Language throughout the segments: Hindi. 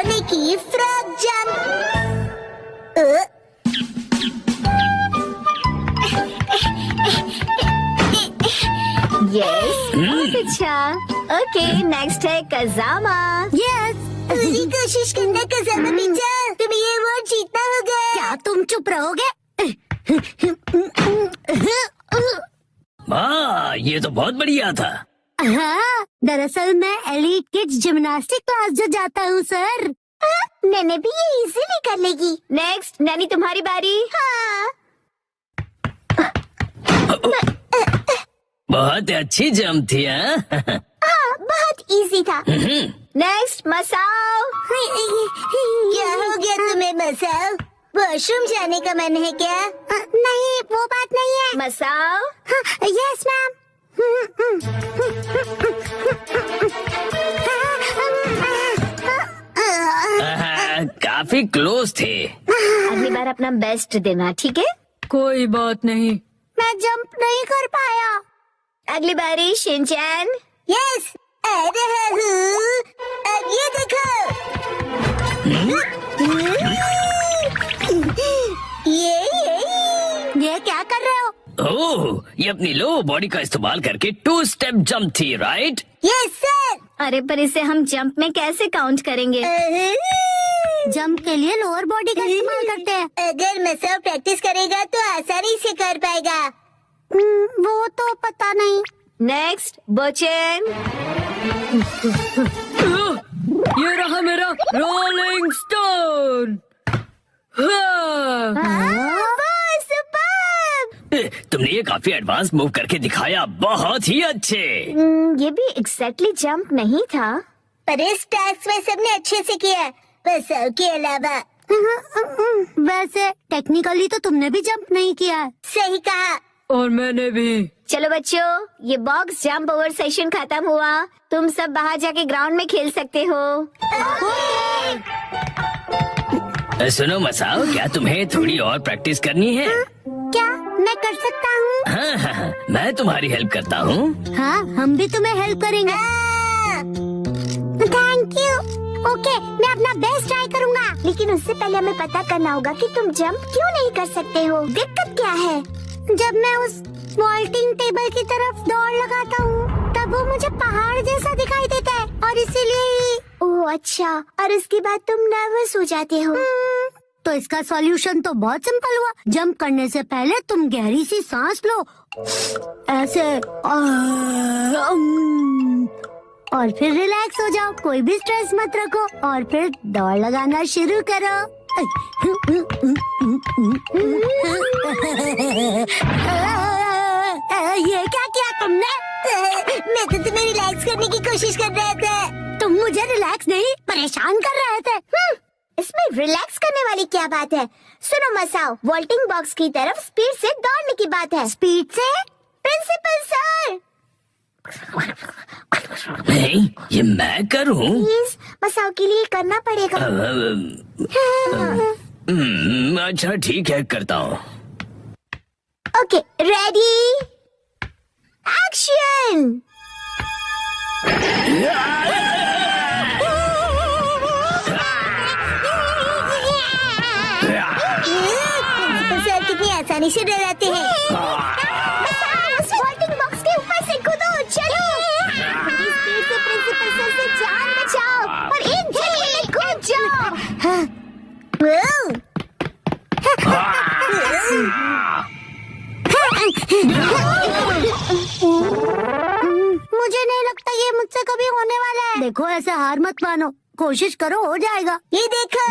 दौड़ने की फ्रॉग जंप। यस, बहुत अच्छा। ओके, नेक्स्ट है कजामा। यस, पूरी कोशिश करना कजामा बेटा, तुम्हें ये अवार्ड जीतना होगा। क्या तुम चुप रहोगे? वाह, ये तो बहुत बढ़िया था। हाँ, दरअसल मैं एलीट किड्स जिम्नास्टिक क्लास जो जाता हूँ सर। नैने भी ये इजीली कर लेगी। नेक्स्ट, नैनी तुम्हारी बारी। हाँ। बहुत अच्छी जंप थी। हाँ? हाँ, बहुत इजी था। नेक्स्ट, मसाओ। क्या हो गया तुम्हें मसाओ? वॉशरूम जाने का मन है क्या? नहीं, वो बात नहीं है। मसाओ। Yes ma'am. काफी क्लोज थे। अगली बार अपना बेस्ट देना, ठीक है? कोई बात नहीं। मैं जंप नहीं कर पाया। अगली बारी शिनचैन। यस, आ रहा हूँ। अब ये देखो। ये क्या कर रहे हो? ओह, ये अपनी लो बॉडी का इस्तेमाल करके 2 स्टेप जंप थी, राइट? Yes sir. अरे पर इसे हम जंप में कैसे काउंट करेंगे? जंप के लिए लोअर बॉडी का इस्तेमाल करते हैं। अगर मसाओ प्रैक्टिस करेगा तो आसानी से कर पाएगा। वो तो पता नहीं। नेक्स्ट, बोचेन। ये रहा मेरा रोलिंग स्टोन। तुमने ये काफी एडवांस मूव करके दिखाया, बहुत ही अच्छे। ये भी एग्जैक्टली जंप नहीं था। पर इस टास्क में सबने अच्छे से किया, मसाओ के अलावा। वैसे टेक्निकली तो तुमने भी जंप नहीं किया। सही कहा। और मैंने भी। चलो बच्चों, ये बॉक्स जंप ओवर सेशन खत्म हुआ। तुम सब बाहर जाके ग्राउंड में खेल सकते हो। सुनो मसाओ, क्या तुम्हें थोड़ी और प्रैक्टिस करनी है? क्या मैं कर सकता हूँ? हाँ, मैं तुम्हारी हेल्प करता हूँ। हाँ, हम भी तुम्हें हेल्प करेंगे। Thank you. ओके, मैं अपना बेस्ट ट्राई करूँगा। लेकिन उससे पहले हमें पता करना होगा कि तुम जंप क्यों नहीं कर सकते हो। दिक्कत क्या है? जब मैं उस वॉल्टिंग टेबल की तरफ दौड़ लगाता हूँ, तब वो मुझे पहाड़ जैसा दिखाई देता है और इसीलिए। ओह अच्छा, और उसके बाद तुम नर्वस हो जाते हो। तो इसका सॉल्यूशन तो बहुत सिंपल हुआ। जंप करने से पहले तुम गहरी सी सांस लो, ऐसे, और फिर रिलैक्स हो जाओ। कोई भी स्ट्रेस मत रखो और फिर दौड़ लगाना शुरू करो। ये क्या किया तुमने? मैं तो तुम्हें रिलैक्स करने की कोशिश कर रहा था। तुम मुझे रिलैक्स नहीं, परेशान कर रहे थे। इसमें रिलैक्स करने वाली क्या बात है? सुनो मसाओ, वॉल्टिंग बॉक्स की तरफ स्पीड से दौड़ने की बात है। स्पीड से? Principal sir. नहीं, ये मैं करूँ? प्लीज, मसाओ के लिए करना पड़ेगा। अच्छा ठीक है, करता हूँ। Okay, ready, action. सर कितनी आसानी से डराते हैं। उस वॉल्टिंग बॉक्स के ऊपर से कूदो, चलो। बड़ी स्पीड से प्रिंसिपल सर से जान बचाओ और एक झटके में कूद जाओ। मुझे नहीं लगता ये मुझसे कभी होने वाला है। देखो, ऐसे हार मत मानो, कोशिश करो, हो जाएगा। ये देखो।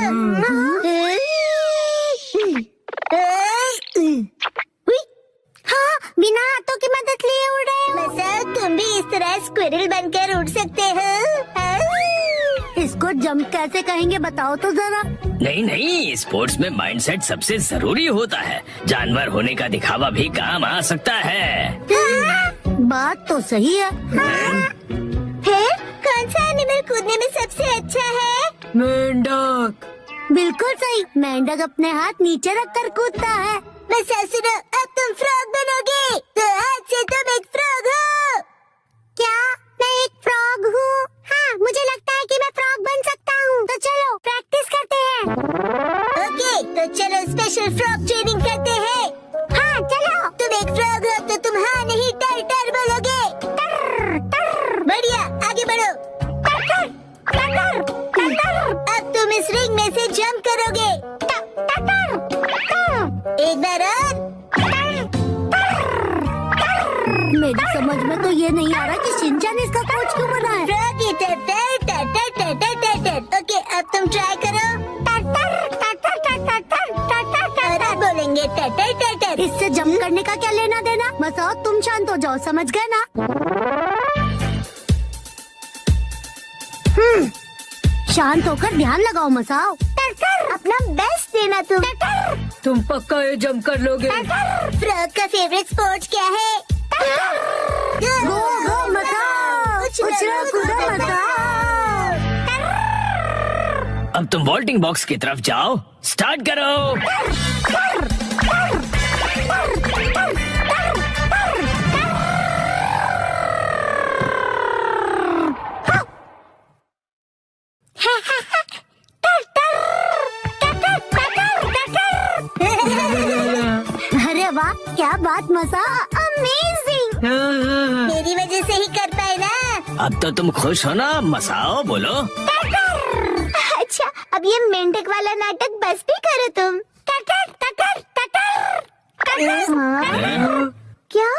हाँ, बिना हाथों की मदद लिए उड़ रहे हो। मसाओ, तुम भी इस तरह स्क्विरल बनकर उड़ सकते हो। इसको जंप कैसे कहेंगे बताओ तो जरा। नहीं नहीं, स्पोर्ट्स में माइंडसेट सबसे जरूरी होता है। जानवर होने का दिखावा भी काम आ सकता है। बात तो सही है। फिर कौन सा एनिमल कूदने में सबसे अच्छा है? मेंढक। बिल्कुल सही, मेंढक अपने हाथ नीचे रखकर कूदता है। मसाओ सुनो, अब तुम फ्रॉग बनोगे, तो आज से तुम एक फ्रॉग हो। क्या मैं एक फ्रॉग हूँ? हाँ, मुझे लगता है कि मैं फ्रॉग बन सकता हूँ। तो चलो चलो चलो स्पेशल फ्रॉग ट्रेनिंग करते हैं। हाँ चलो। तुम एक फ्रॉग हो तो तुम हाँ नहीं टर टर बोलोगे। टर टर। बढ़िया, आगे बढ़ो। टर टर टर टर टर टर। अब तुम इस रिंग में से जंप करोगे। टर टर टर टर। एक बार और। मेरी समझ में तो ये नहीं आ रहा कि शिनचैन इसका कोच क्यों बना है। फ्रॉग ईटर टर टर टर टर टर टर टर। ओके, अब तुम ट्राई करो। टर टर टर टर टर टर टर टर टर। और अब बोलेंगे टर टर टर टर। इससे जंप करने का क्या लेना देना। मसाओ तुम शांत हो जाओ, समझ गए ना। शांत होकर ध्यान लगाओ मसाओ। टर टर। अपना बेस्ट देना तुम। टर टर। तुम पक्का ये जंप कर लोगे। फ्रॉग का फेवरेट स्पोर्ट्स क्या है? गो गो मसाओ, उछलो कूदो मसाओ। अब तुम वॉल्टिंग बॉक्स की तरफ जाओ, स्टार्ट करो। अरे वाह, क्या बात मसाओ, अमेजिंग। मेरी वजह से ही कर पाए ना। अब तो तुम खुश हो ना मसाओ, बोलो। अच्छा, अब ये मेंढक वाला नाटक बस भी करो तुम। टटर टटर टटर। हैं? क्या?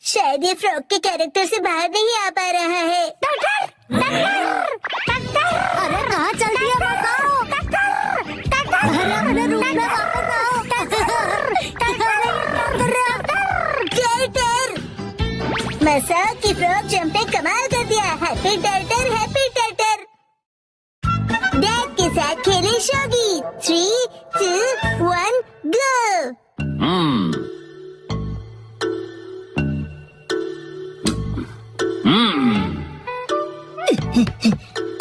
शायद ये फ्रॉग के कैरेक्टर से बाहर नहीं आ पा रहा है। टटर टटर टटर। अरे कहाँ चल दिया मसाओ। अरे रूम में वापस आओ। मसाओ की फ्रॉग जंप ने कमाल कर दिया। हैप्पी टर्टर, हैप्पी टर्टर। डैड के साथ खेले शोगी। 3, 2, 1 गो।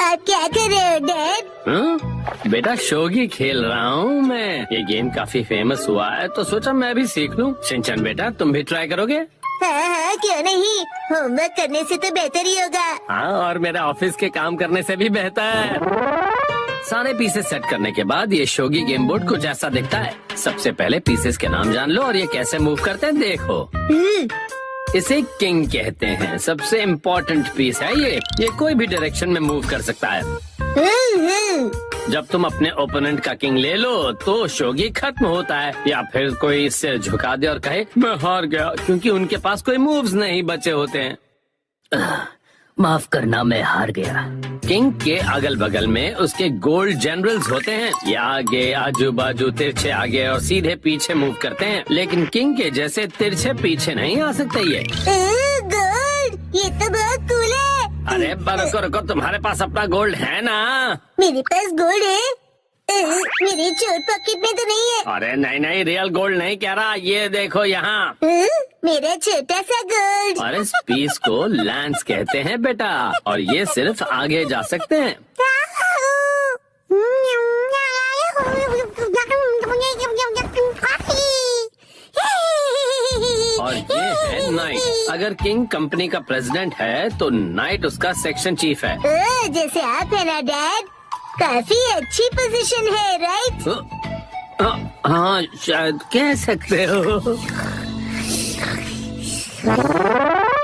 आप क्या कर रहे हो डैड? बेटा शोगी खेल रहा हूँ मैं। ये गेम काफी फेमस हुआ है तो सोचा मैं भी सीख लूँ। शिनचैन बेटा तुम भी ट्राई करोगे? हाँ, क्यों नहीं। होमवर्क करने से तो बेहतर ही होगा। हाँ, और मेरे ऑफिस के काम करने से भी बेहतर। सारे पीसेस सेट करने के बाद ये शोगी गेम बोर्ड कुछ ऐसा दिखता है। सबसे पहले पीसेस के नाम जान लो और ये कैसे मूव करते हैं देखो। इसे किंग कहते हैं। सबसे इम्पोर्टेंट पीस है ये कोई भी डायरेक्शन में मूव कर सकता है। जब तुम अपने ओपोनेंट का किंग ले लो तो शोगी खत्म होता है, या फिर कोई सिर झुका दे और कहे मैं हार गया, क्योंकि उनके पास कोई मूव्स नहीं बचे होते हैं। माफ करना, मैं हार गया। किंग के अगल बगल में उसके गोल्ड जनरल्स होते हैं। ये आगे आजू बाजू तिरछे आगे और सीधे पीछे मूव करते हैं, लेकिन किंग के जैसे तिरछे पीछे नहीं आ सकते ये। गोल्ड, ये तो बहुत कूल है। अरे रुको रुको, तुम्हारे पास अपना गोल्ड है ना? मेरे पास गोल्ड है। मेरे चोर पॉकेट में तो नहीं है। अरे नहीं नहीं, रियल गोल्ड नहीं कह रहा, ये देखो यहाँ। मेरा छोटा सा गोल्ड। और इस पीस को लैंस कहते हैं बेटा, और ये सिर्फ आगे जा सकते हैं। और ये है नाइट। अगर किंग कंपनी का प्रेसिडेंट है तो नाइट उसका सेक्शन चीफ है। जैसे आप है ना डैड। काफी अच्छी पोजीशन है, राइट? हाँ शायद कह सकते हो।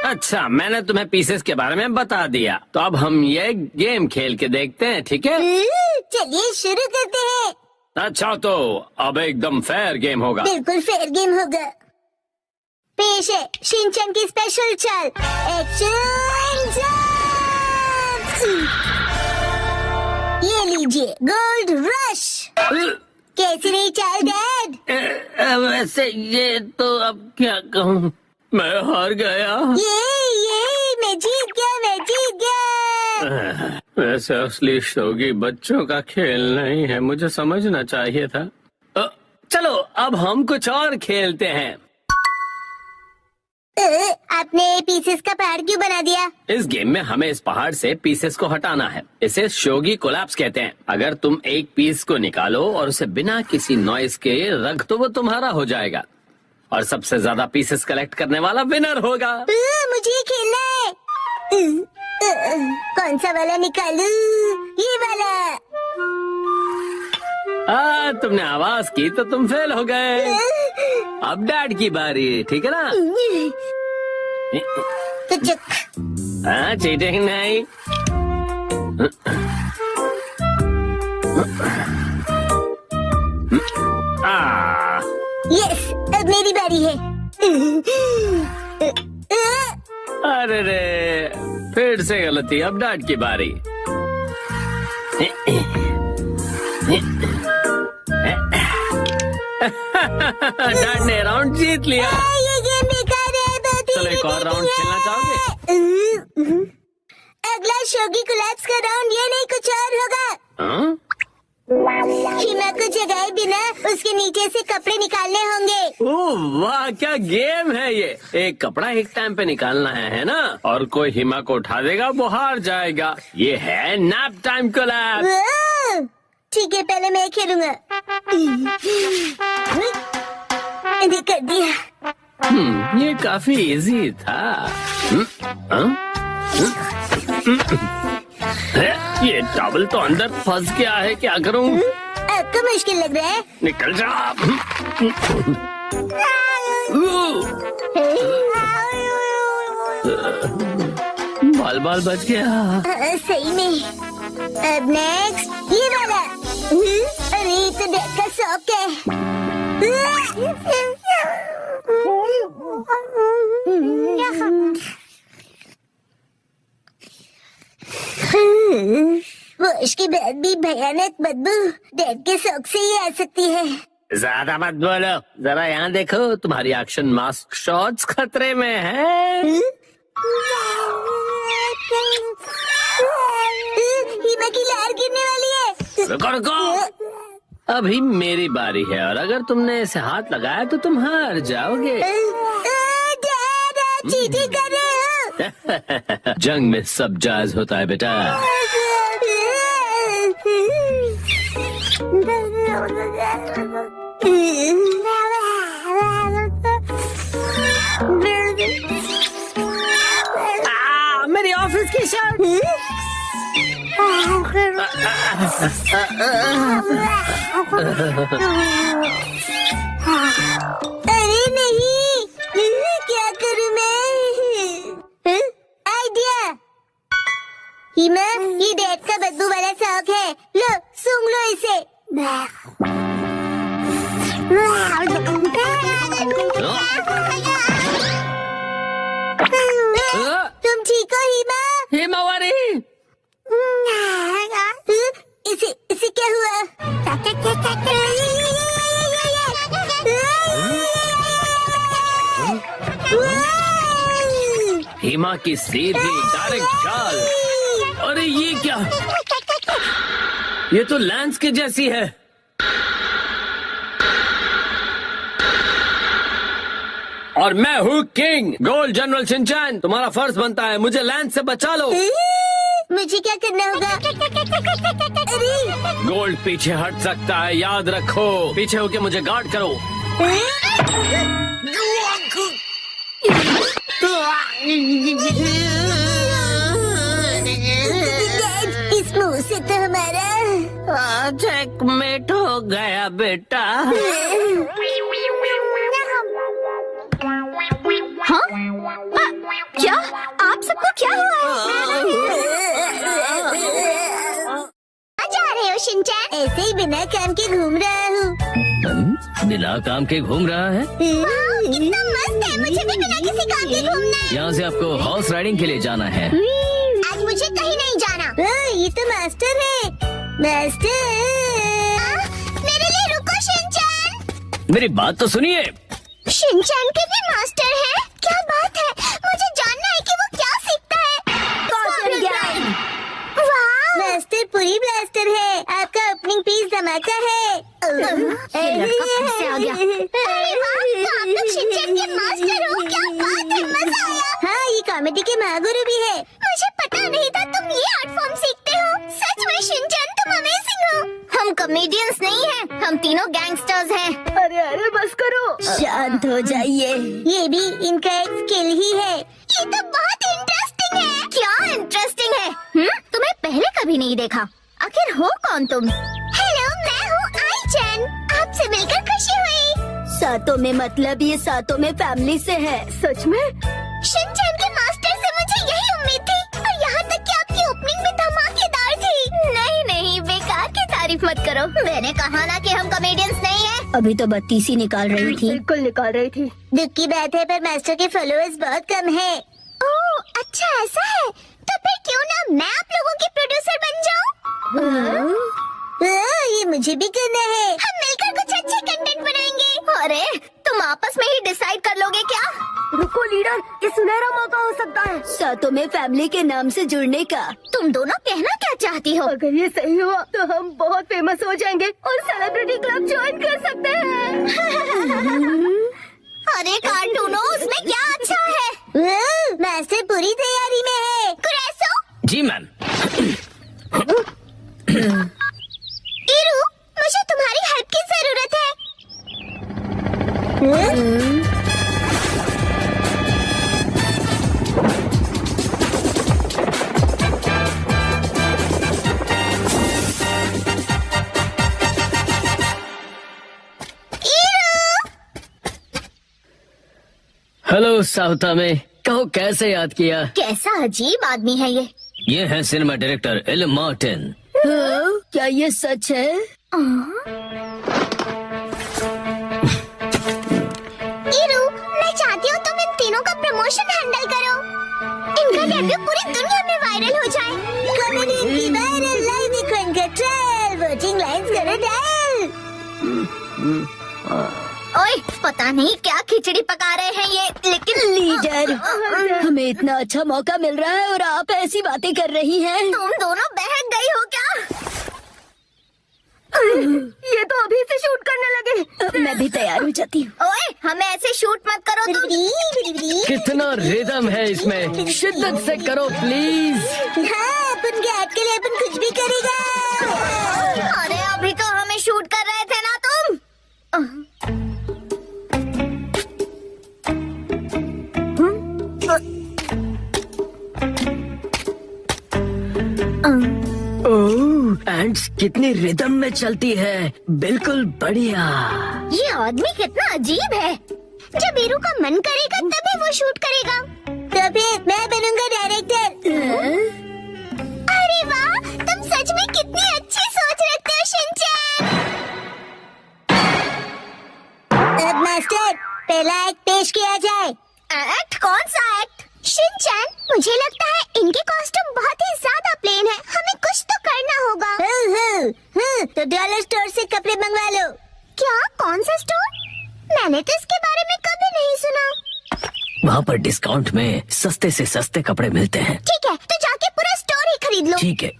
अच्छा, मैंने तुम्हें पीसेस के बारे में बता दिया, तो अब हम ये गेम खेल के देखते हैं, ठीक है? चलिए शुरू करते हैं। अच्छा, तो अब एकदम फेयर गेम होगा। बिल्कुल फेयर गेम होगा। पेश है शिनचैन की स्पेशल चाल, एक्शन जंप। ये लीजिए गोल्ड रश। कैसी रही चाल डैड? वैसे ये तो अब क्या कहूँ, मैं हार गया। ये मैं जीत गया। वैसे असली शोगी बच्चों का खेल नहीं है, मुझे समझना चाहिए था। चलो अब हम कुछ और खेलते हैं। आपने पीसेस का पहाड़ क्यों बना दिया? इस गेम में हमें इस पहाड़ से पीसेस को हटाना है। इसे शोगी कोलैप्स कहते हैं। अगर तुम एक पीस को निकालो और उसे बिना किसी नॉइस के रख दो, वो तुम्हारा हो जाएगा, और सबसे ज्यादा पीसेस कलेक्ट करने वाला विनर होगा। मुझे खेलना है। कौन सा वाला निकालूं? ये वाला। तुमने आवाज की तो तुम फेल हो गए। अब डैड की बारी, ठीक है ना? हाँ, चीटिंग नहीं। यस, अब मेरी बारी है। अरे रे, फिर से गलती। अब डैड की बारी। डैड ने राउंड जीत लिया। ये गेम बेकार है। चलो एक और राउंड खेलना चाहोगे? अगला शोगी कोलैप्स का राउंड ये नहीं कुछ और होगा। हाँ? हिमा को जगाए बिना उसके नीचे से कपड़े निकालने होंगे। ओह वाह, क्या गेम है ये। एक कपड़ा एक टाइम पे निकालना है ना? और कोई हिमा को उठा देगा वो हार जाएगा। ये है नैप टाइम कोलैप्स। वाह, ठीक है, पहले मैं खेलूंगा। कर दिया। ये काफी इजी था। ये टॉवल तो अंदर फंस गया है, क्या करूं? आपको मुश्किल लग रहा है? निकल जा। बाल बाल बच गया। सही में। अब नेक्स्ट ये वाला। अरे ये तो डैड का शौक है। वॉश के बाद भी भयानक बदबू डैड के शौक से ही आ सकती है। ज्यादा मत बोलो, जरा यहाँ देखो, तुम्हारी एक्शन मास्क शॉट्स खतरे में है। हिमा की लहर गिरने वाली है। रुको रुको, अभी मेरी बारी है और अगर तुमने इसे हाथ लगाया तो तुम हार जाओगे। डैड, आप चीटिंग कर रहे हो। जंग में सब जायज होता है बेटा। मेरी ऑफिस की शर्ट। अरे नहीं, क्या करूं मैं? आइडिया। हिमा, ये डैड का बदबू वाला शौक है। लो, सूंघ लो इसे। तुम ठीक हो हिमा? हिमावरी, इसे क्या हुआ? हिमा की सीधी डायरेक्ट चाल। अरे ये क्या? ये तो लैंस के जैसी है। और मैं हूँ किंग गोल्ड जनरल शिनचैन। तुम्हारा फर्ज बनता है मुझे लैंस से बचा लो। मुझे क्या करना होगा? अरे गोल्ड पीछे हट सकता है, याद रखो। पीछे होके मुझे गार्ड करो। इस मुंह से तो हमारा चेकमेट हो गया बेटा। हाँ? क्या आप सबको क्या हुआ? जा रहे हो शिनचैन? ऐसे ही बिना काम के घूम रहा हूँ। बिना काम के घूम रहा है? कितना मस्त है, मुझे भी बिना किसी काम के घूमना है। यहाँ से आपको हॉर्स राइडिंग के लिए जाना है। आज मुझे कहीं नहीं जाना। ये तो मास्टर है। मास्टर, मेरे लिए रुको शिनचैन। मेरी बात तो सुनिए। शिनचैन के भी मास्टर है? क्या बात है, मुझे जानना है कि वो क्या सीखता है। वाह, मास्टर पूरी ब्लास्टर है। आपका ओपनिंग पीस धमाका है। लड़का फिर से आ गया। अरे वाह, तो आप लोग शिनचैन के मास्टर हो। क्या बात है, मजा आया। हाँ, ये कॉमेडी के महागुरु भी है। मुझे पता नहीं था तुम ये आर्ट फॉर्म सीखते हो। सच में शिनचैन, तुम अमेजिंग हो। हम कॉमेडियंस नहीं हैं, हम तीनों गैंगस्टर्स हैं। अरे अरे बस करो, शांत हो जाइए। ये भी इनका एक स्किल ही है। ये तो बहुत इंटरेस्टिंग है। क्या इंटरेस्टिंग है? तुम्हें पहले कभी नहीं देखा। आखिर हो कौन तुम? हेलो, मैं हूँ आई तुमसे मिलकर खुशी हुई। सातों में मतलब ये सातों में फैमिली से है। सच में? शिनचैन के मास्टर से मुझे यही उम्मीद थी, और यहाँ तक कि आपकी ओपनिंग भी धमाकेदार थी। नहीं नहीं, बेकार की तारीफ मत करो। मैंने कहा ना कि हम कॉमेडियंस नहीं है। अभी तो बत्तीस ही निकाल रही थी। बिल्कुल निकाल रही थी। दुख की बात है, पर मास्टर के फॉलोअर्स बहुत कम है। ओह, अच्छा ऐसा है? तो फिर क्यों ना मैं आप लोगों की प्रोड्यूसर बन जाऊँ? ये मुझे भी करना है। हम मिलकर कुछ अच्छे कंटेंट बनाएंगे। अरे तुम आपस में ही डिसाइड कर लोगे क्या? रुको लीडर, ये सुनहरा मौका हो सकता है। सातों में फैमिली के नाम से जुड़ने का। तुम दोनों कहना क्या चाहती हो? अगर ये सही हुआ तो हम बहुत फेमस हो जाएंगे और सेलिब्रिटी क्लब ज्वाइन कर सकते हैं। अरे कार्टूनो, उसमें क्या अच्छा है? मास्टर पूरी तैयारी में है। कुरैसो? जी मैम। इरू, मुझे तुम्हारी हेल्प की जरूरत है। हेलो साउथा में, कहो कैसे याद किया? कैसा अजीब आदमी है ये है सिनेमा डायरेक्टर एल मार्टिन। हाँ, क्या ये सच है? इरू, मैं चाहती हूँ तुम इन तीनों का प्रमोशन हैंडल करो। इनका डेब्यू पूरी दुनिया में वायरल हो जाए। कॉमेडी की viral line control, voting lines करो डायल। ओए, पता नहीं क्या खिचड़ी पका रहे हैं ये, लेकिन लीडर, हमें इतना अच्छा मौका मिल रहा है और आप ऐसी बातें कर रही हैं। तुम दोनों बहक गई हो क्या? ये तो अभी से शूट करने लगे। मैं भी तैयार हो जाती हूँ। ओए, हमें ऐसे शूट मत करो तुम। कितना रिदम है इसमें, शिद्दत से करो प्लीज। हाँ, अपन के ऐड के लिए अपन कुछ भी करेगा। अरे अभी तो हमें शूट कर रहे थे ना तुम। ओह, एंड्स कितनी रिदम में चलती है, बिल्कुल बढ़िया। ये आदमी कितना अजीब है। जब वीरू का मन करेगा तभी वो शूट करेगा। तो फिर मैं बनूंगा डायरेक्टर। अरे वाह, तुम सच में कितनी अच्छी सोच रखते हो शिनचैन। अब मास्टर, पहला एक्ट पेश किया जाए। एक्ट? कौन सा एक्ट? शिनचैन, मुझे लगता है इनके कॉस्ट्यूम बहुत ही ज्यादा प्लेन है। हमें कुछ तो करना होगा। तो डॉलर स्टोर से कपड़े मंगवा लो। क्या? कौन सा स्टोर? मैंने तो इसके बारे में कभी नहीं सुना। वहाँ पर डिस्काउंट में सस्ते से सस्ते कपड़े मिलते हैं। ठीक है, तो जाके पूरा स्टोर ही खरीद लो। ठीक है।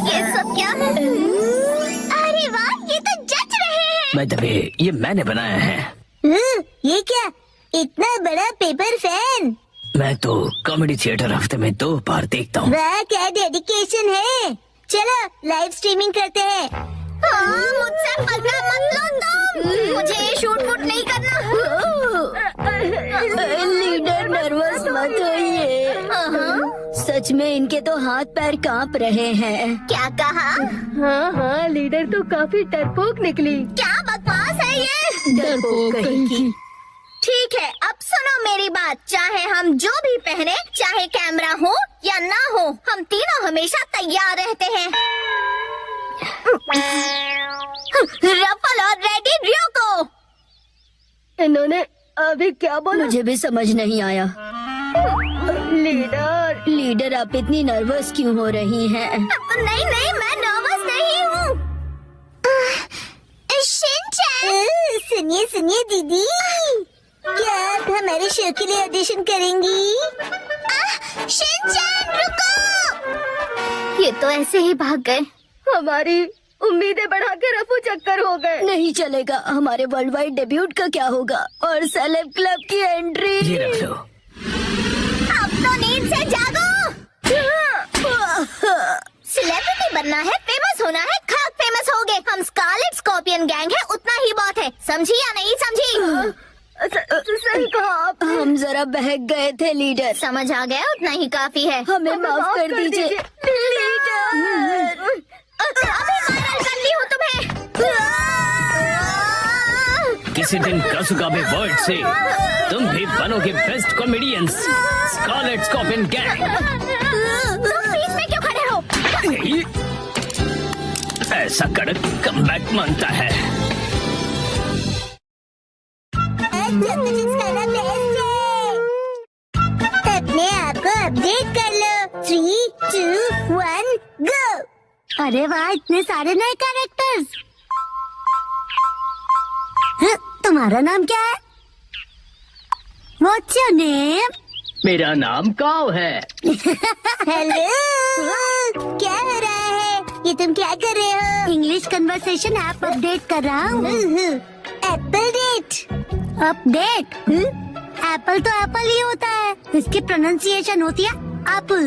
ये सब क्या है? अरे वाह, ये तो जच रहे हैं। मैं दबे, ये मैंने बनाया है। ये क्या? इतना बड़ा पेपर फैन। मैं तो कॉमेडी थिएटर हफ्ते में 2 बार देखता हूँ। वाह, क्या डेडिकेशन है। चलो लाइव स्ट्रीमिंग करते हैं। मुझसे पंगा मत लो तुम। मुझे ये शूट वूट नहीं करना। लीडर, नर्वस मत होइए। सच में इनके तो हाथ पैर कांप रहे हैं। क्या कहा? हाँ, लीडर तो काफी डरपोक निकली। क्या बकवास है ये? डरपोक कहेगी। ठीक है, अब सुनो मेरी बात। चाहे हम जो भी पहने, चाहे कैमरा हो या ना हो, हम तीनों हमेशा तैयार रहते हैं। रफल और रेडी रियोको। इन्होंने अभी क्या बोला? मुझे भी समझ नहीं आया। लीडर, आप इतनी नर्वस क्यों हो रही हैं? नहीं नहीं, मैं नर्वस नहीं हूँ। शिनचैन, सुनिए सुनिए दीदी, क्या आप हमारे शो के लिए ऑडिशन करेंगी? शिनचैन रुको। ये तो ऐसे ही भाग गए। हमारी उम्मीदें बढ़ा के रफू चक्कर हो गए। नहीं चलेगा। हमारे वर्ल्ड वाइड डेब्यूट का क्या होगा? और सेलेब क्लब की एंट्री? ये रख लो। अब तो नींद से जागो। सेलिब्रिटी बनना है, फेमस होना है, खाक फेमस हो गए। हम स्कारलेट स्कॉर्पियन गैंग है, उतना ही बहुत है। समझी या नहीं समझी? सही कहा आप। हम जरा बहक गए थे लीडर। समझ आ गया, उतना ही काफी है। हमें माफ कर दीजिए लीडर। अभी वायरल कर ली हूँ तुम्हें। किसी दिन कासुगाबे वर्ल्ड से तुम भी बनोगे best comedians, Scarlet Scorpion gang. तुम बीच में क्यों खड़े हो? ऐसा कड़क कमबैक मांगता है। अपने आप को अपडेट कर लो। 3, 2, 1 गो। अरे वाह, इतने सारे नए कैरेक्टर्स। तुम्हारा नाम क्या है? What's your name? मेरा नाम काव है। हेलो, क्या हो रहा है? ये तुम क्या कर रहे हो? इंग्लिश कन्वर्सेशन ऐप अपडेट कर रहा हूँ। Apple date update. एप्पल तो एप्पल ही होता है, इसकी प्रोनाउंसिएशन होती है एप्पल।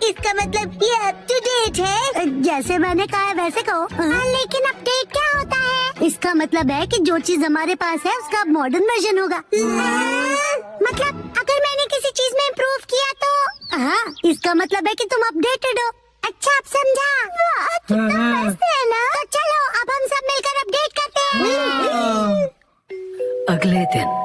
इसका मतलब ये अप टू डेट है। जैसे मैंने कहा है वैसे कहो। लेकिन अपडेट क्या होता है? इसका मतलब है कि जो चीज हमारे पास है उसका मॉडर्न वर्जन होगा। मतलब अगर मैंने किसी चीज में इम्प्रूव किया तो हाँ, इसका मतलब है कि तुम अपडेटेड हो। अच्छा, आप समझा? वाह, कितना मस्त है ना। तो चलो अब हम सब मिलकर अपडेट करते हैं। अगले दिन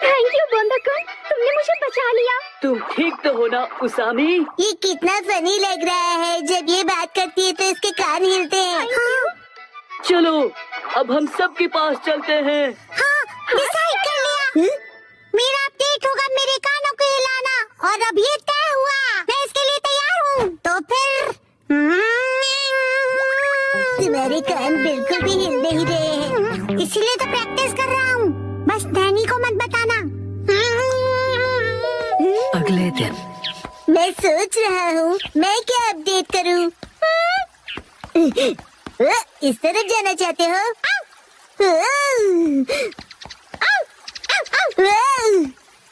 थैंक यू बोंदाकुन, तुमने मुझे बचा लिया। तुम ठीक तो हो ना उसामी? ये कितना फनी लग रहा है। जब ये बात करती है तो इसके कान हिलते हैं। चलो अब हम सब के पास चलते हैं। हाँ, डिसाइड कर लिया। मेरा अपडेट होगा मेरे कानों को हिलाना, और अब ये तय हुआ। मैं इसके लिए तैयार हूँ। तो फिर तुम्हारे कान बिल्कुल भी हिल नहीं रहे हैं, इसीलिए तो प्रैक्टिस कर रहा हूँ। बस नैनी को मत बताना। अगले दिन मैं सोच रहा हूँ मैं क्या अपडेट करूँ। इस तरफ जाना चाहते हो?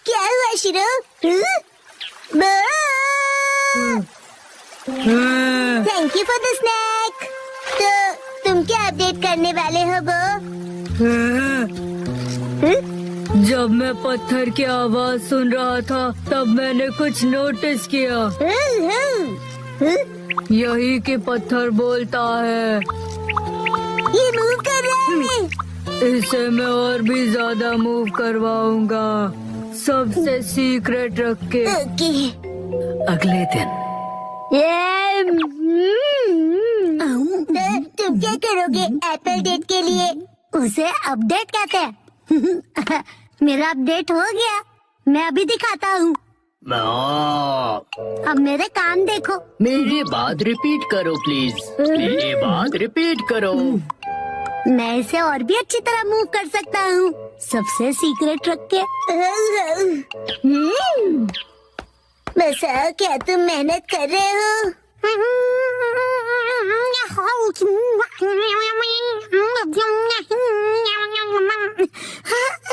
क्या हुआ शिरो? Thank you for the snake. तो तुम क्या अपडेट करने वाले हो बो? जब मैं पत्थर की आवाज सुन रहा था तब मैंने कुछ नोटिस किया। यही कि पत्थर बोलता है। ये मूव कर रहा है। इसे मैं और भी ज्यादा मूव करवाऊंगा, सबसे सीक्रेट रख के। ओके। अगले दिन तो तुम क्या करोगे एप्पल डेट के लिए? उसे अपडेट कहते हैं। मेरा अपडेट हो गया, मैं अभी दिखाता हूँ। अब मेरे कान देखो। मेरी बात रिपीट करो प्लीज। मेरी बात रिपीट करो। मैं इसे और भी अच्छी तरह मूव कर सकता हूँ, सबसे सीक्रेट रख के। बस क्या तुम मेहनत कर रहे हो?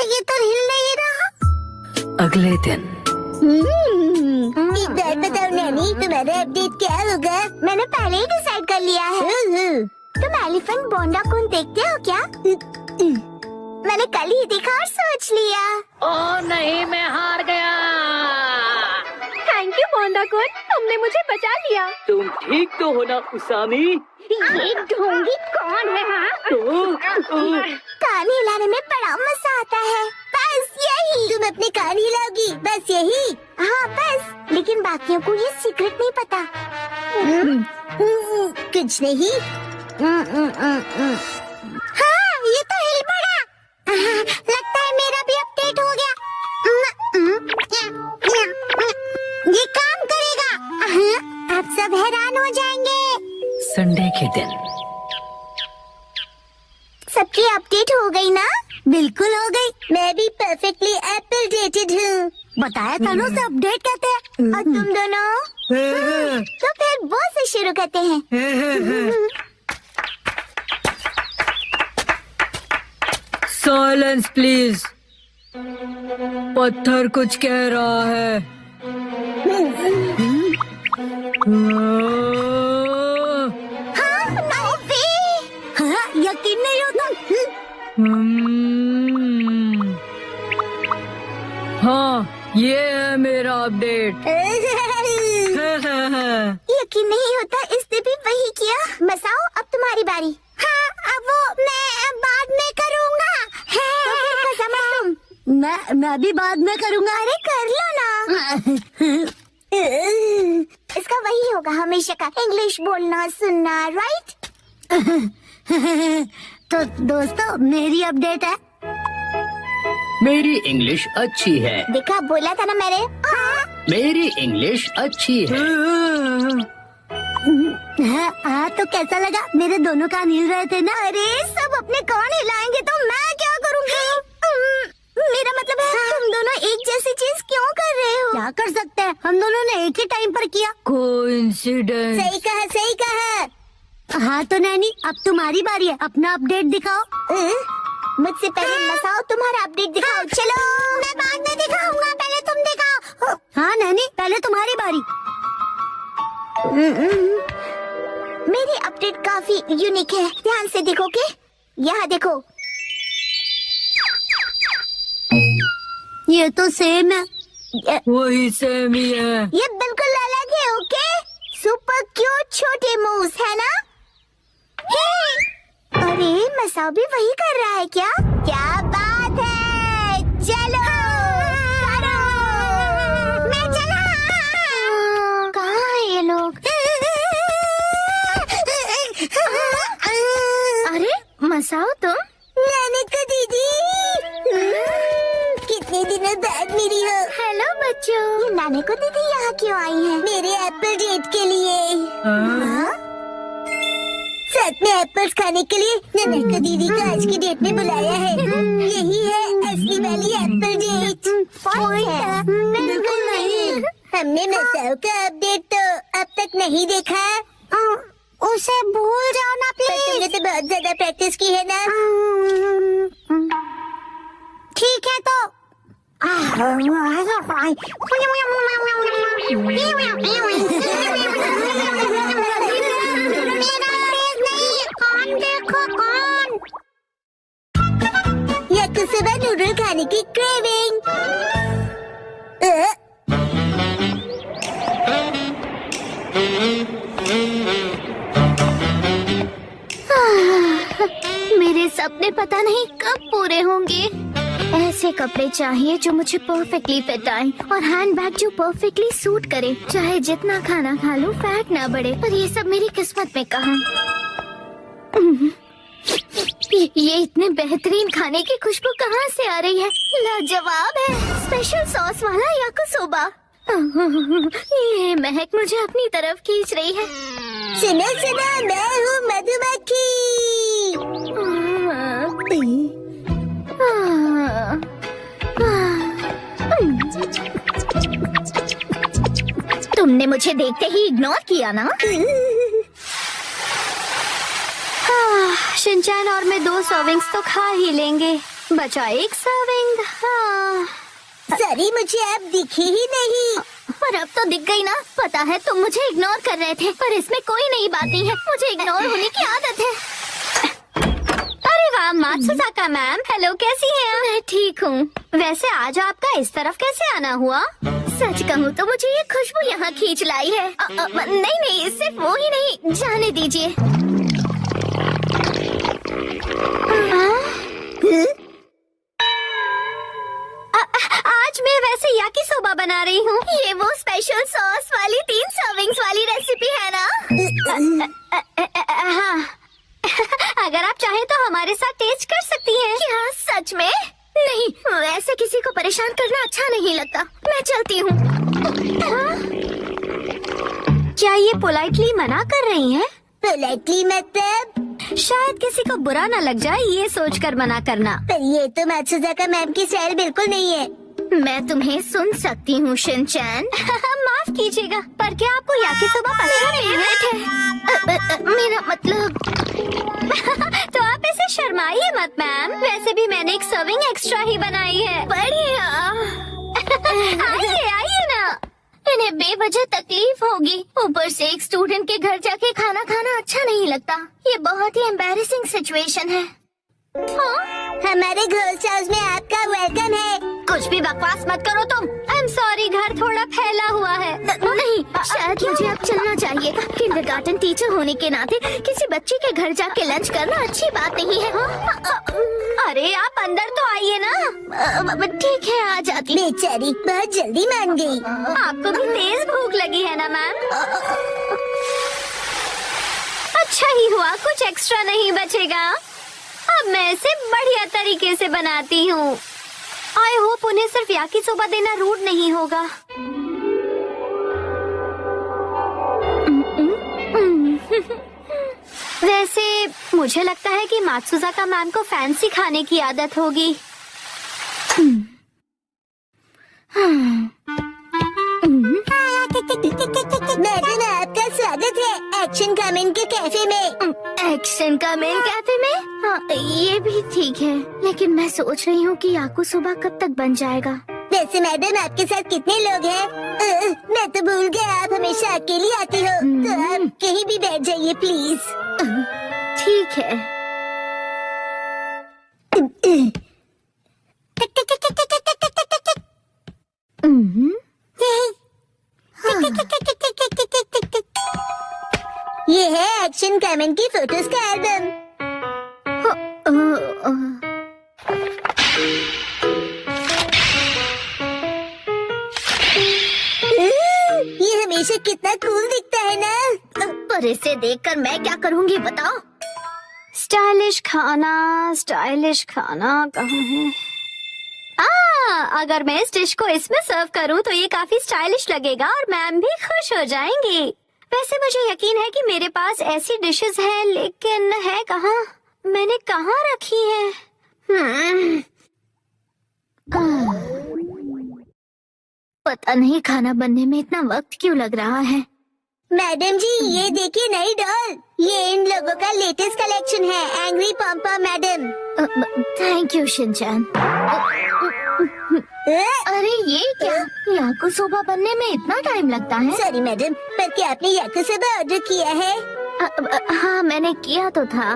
ये तो हिल नहीं रहा। अगले दिन एक बात बताओ नैनी, तुम्हारा अपडेट क्या होगा? मैंने पहले ही डिसाइड कर लिया है। तुम एलिफेंट बोंडाकुन देखते हो क्या? मैंने कल ही देखा और सोच लिया। ओ नहीं, मैं हार गया। थैंक यू बोंदाकुन, तुमने मुझे बचा लिया। तुम ठीक तो हो ना उसामी? ये ढोंगी कौन है? हाँ, कान हिलाने में बड़ा मजा आता है। बस यही। तुम अपने कान हिलाओगी, बस यही? हाँ बस, लेकिन बाकियों को ये सीक्रेट नहीं पता। कुछ नहीं। हाँ, ये तो हिल पड़ा। लगता है मेरा भी अपडेट हो गया। ये काम करेगा। अब सब हैरान हो जाएंगे। संडे के दिन सबकी अपडेट हो गई ना? बिल्कुल हो गई। मैं भी परफेक्टली एप्पल डेटेड हूँ। बताया था ना, उसे अपडेट कहते हैं। और तुम दोनों? तो फिर वो से शुरू करते हैं। Silence please. पत्थर कुछ कह रहा है। हाँ, नो वे। हाँ, ये है मेरा अपडेट। यकीन नहीं होता, इसने भी वही किया। मसाओ, अब तुम्हारी बारी। हाँ, अब वो मैं बाद में करूँगा। मैं भी बाद में करूँगा। अरे कर लो ना। इसका वही होगा हमेशा का, इंग्लिश बोलना सुनना, राइट? तो दोस्तों, मेरी अपडेट है। मेरी इंग्लिश अच्छी है। देखा, बोला था ना मैंने। हाँ। मेरी इंग्लिश अच्छी है। हाँ, तो कैसा लगा? मेरे दोनों कान हिल रहे थे ना। अरे सब अपने कान हिलाएंगे तो मैं क्या करूँगी? मेरा मतलब है, तुम दोनों एक जैसी चीज क्यों कर रहे हो? क्या कर सकते हैं, हम दोनों ने एक ही टाइम पर किया। कोइंसिडेंस। सही कहा, सही कहा। हाँ तो नैनी, अब तुम्हारी बारी है, अपना अपडेट दिखाओ। मुझसे पहले मसाओ तुम्हारा अपडेट दिखाओ। चलो, मैं बाद में दिखाऊंगा, पहले तुम दिखाओ। हाँ नैनी, पहले तुम्हारी बारी। मेरी अपडेट काफी यूनिक है, ध्यान से देखोगे? यहाँ देखो। ये तो सेम है। वही सेम ही है। ये बिल्कुल अलग है, ओके? सुपर क्यूट छोटे मूव्स, है ना? अरे मसाओ भी वही कर रहा है क्या? क्या बात है, चलो करो। मैं चला। कहाँ है ये लोग? अरे मसाओ, तुम? नानिका दीदी, कितने दिनों बाद मिली हो। हेलो बच्चों। ये नानिका दीदी यहाँ क्यों आई है? मेरे एप्पल डेट के लिए। हाँ? साथ में एप्पल्स खाने के लिए नानिका दीदी को आज की डेट में बुलाया है। यही है असली वाली एप्पल डेट। बिल्कुल नहीं। हमने मसाओ का अपडेट तो अब तक नहीं देखा। उसे भूल जाओ ना प्लीज। तुमने तो बहुत ज्यादा प्रैक्टिस की है ना। ठीक है तो सुबह नूडल खाने की क्रेविंग। मेरे सपने पता नहीं कब पूरे होंगे। ऐसे कपड़े चाहिए जो मुझे परफेक्टली फिट आए और हैंडबैग जो परफेक्टली सूट करे। चाहे जितना खाना खा लूं, फैट ना बढ़े। पर ये सब मेरी किस्मत में कहाँ। ये इतने बेहतरीन खाने की खुशबू कहाँ से आ रही है? लाजवाब है। स्पेशल सॉस वाला याकिसोबा। ये महक मुझे अपनी तरफ खींच रही है। सुनो सुनो, मैं हूँ मधुमक्खी। तुमने मुझे देखते ही इग्नोर किया ना? शिनचैन और मैं 2 सर्विंग्स तो खा ही लेंगे, बचा 1 सर्विंग। सॉरी, मुझे अब दिखी ही नहीं। पर अब तो दिख गई ना। पता है तुम मुझे इग्नोर कर रहे थे, पर इसमें कोई नई बात नहीं है। मुझे इग्नोर होने की आदत है। अरे वाह मात्सुजाका मैम, हेलो, कैसी हैं आप? मैं ठीक हूँ। वैसे आज आपका इस तरफ कैसे आना हुआ? सच कहूँ तो मुझे ये खुशबू यहाँ खींच लाई है। नहीं, सिर्फ वो ही नहीं, जाने दीजिए। आज मैं वैसे याकिसोबा बना रही हूँ। ये वो स्पेशल सॉस वाली 3 सर्विंग्स वाली रेसिपी है ना? हाँ। अगर आप चाहें तो हमारे साथ टेस्ट कर सकती हैं। क्या सच में? नहीं, ऐसे किसी को परेशान करना अच्छा नहीं लगता। मैं चलती हूँ। क्या ये पोलाइटली मना कर रही हैं? पोलाइटली मतलब? शायद किसी को बुरा न लग जाए ये सोचकर मना करना। पर ये तो मात्सुजाका मैम की स्टाइल बिल्कुल नहीं है। मैं तुम्हें सुन सकती हूँ शिनचैन। माफ कीजिएगा, पर क्या आपको याकिसोबा पसंद नहीं है? मेरा मतलब तो आप ऐसे शर्माइए मत मैम, वैसे भी मैंने 1 सर्विंग एक्स्ट्रा ही बनाई है। बढ़िया। आइए ना। इन्हें बेवजह तकलीफ होगी। ऊपर से एक स्टूडेंट के घर जाके खाना खाना अच्छा नहीं लगता। ये बहुत ही एम्बैरेसिंग सिचुएशन है। हमारे घोस्ट हाउस में आपका वेलकम है। कुछ भी बकवास मत करो तुम। आई एम सॉरी, घर थोड़ा फैला हुआ है। नहीं, शायद मुझे अब चलना चाहिए। किंडरगार्टन टीचर होने के नाते किसी बच्चे के घर जाके लंच करना अच्छी बात नहीं है। अरे आप अंदर तो आइए ना। ठीक है, आ जाती। बेचारी बहुत जल्दी मान गई। आपको भी तेज भूख लगी है ना मैम? अच्छा ही हुआ, कुछ एक्स्ट्रा नहीं बचेगा। अब मैं इसे बढ़िया तरीके से बनाती हूँ। आई होप उन्हें सिर्फ याकीसोबा देना रूड नहीं होगा। वैसे मुझे लगता है कि मात्सुजाका मैम को फैंसी खाने की आदत होगी। मैडम आपका स्वागत है एक्शन कमेंट के कैफे में। एक्शन का मेन कैफे में? हाँ, ये भी ठीक है, लेकिन मैं सोच रही हूँ कि याकुसोबा कब तक बन जाएगा। वैसे मैडम आपके साथ कितने लोग हैं? मैं तो भूल गया, आप हमेशा अकेली आती हो। तो आप कहीं भी बैठ जाइए प्लीज। ठीक है। ये है एक्शन कमेंट की फोटोज का एल्बम। ये हमेशा कितना कूल दिखता है ना। पर इसे देखकर मैं क्या करूँगी बताओ? स्टाइलिश खाना कहाँ है? अगर मैं इस डिश को इसमें सर्व करूं तो ये काफी स्टाइलिश लगेगा और मैम भी खुश हो जाएंगी। वैसे मुझे यकीन है कि मेरे पास ऐसी डिशेस हैं, लेकिन है कहाँ? मैंने कहाँ रखी है? पता नहीं खाना बनने में इतना वक्त क्यों लग रहा है। मैडम जी ये देखिए नई डॉल। ये इन लोगों का लेटेस्ट कलेक्शन है, angry Pampa madam. Thank you Shinchan. अरे ये क्या? याकुसोबा बनने में इतना टाइम लगता है? सॉरी मैडम, पर क्या आपने याकुसोबा ऑर्डर किया है? हाँ मैंने किया तो था।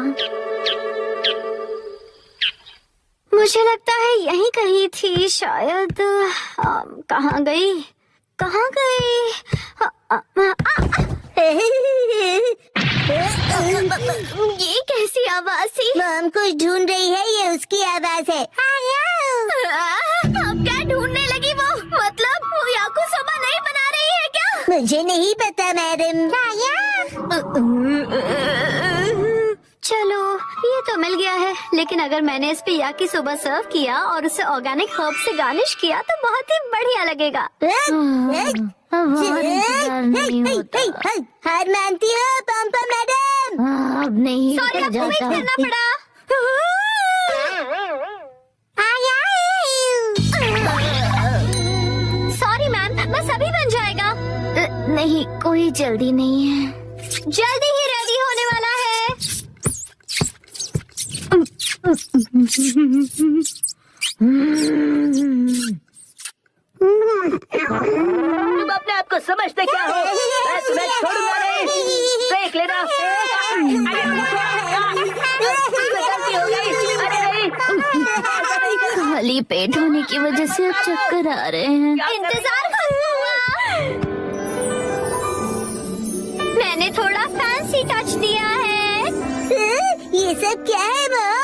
मुझे लगता है यहीं कहीं थी शायद। कहाँ गई? ये कैसी आवाज थी? मॉम कुछ ढूंढ रही है, ये उसकी आवाज है। अब क्या ढूंढने लगी वो? मतलब वो याकुसोबा नहीं बना रही है क्या? मुझे नहीं पता मैडम। चलो ये तो मिल गया है, लेकिन अगर मैंने इस पे याकीसोबा सर्व किया और उसे ऑर्गेनिक हर्ब से गार्निश किया तो बहुत ही बढ़िया लगेगा। हार मानती हो पम्पा मैडम? अब नहीं। सॉरी, आपको वेट करना पड़ा। सॉरी मैम, बस अभी बन जाएगा। नहीं, कोई जल्दी नहीं है, जल्दी ही रेडी होने वाला है। तुम अपने आप को समझते क्या हो? मैं तुम्हें छोड़ूंगा नहीं। देख लेना। गलती हो गई। अरे नहीं। खाली पेट होने की वजह से अब चक्कर आ रहे हैं। इंतजार करूंगा। मैंने थोड़ा फैंसी टच दिया है। ये सब क्या है मॉम?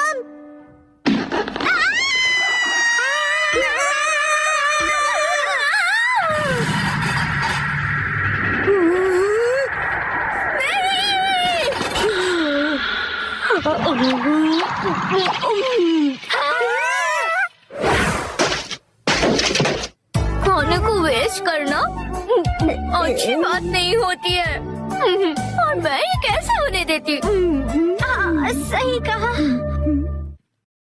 खाने को वेस्ट करना अच्छी बात नहीं होती है। और मैं ये कैसे होने देती? सही कहा।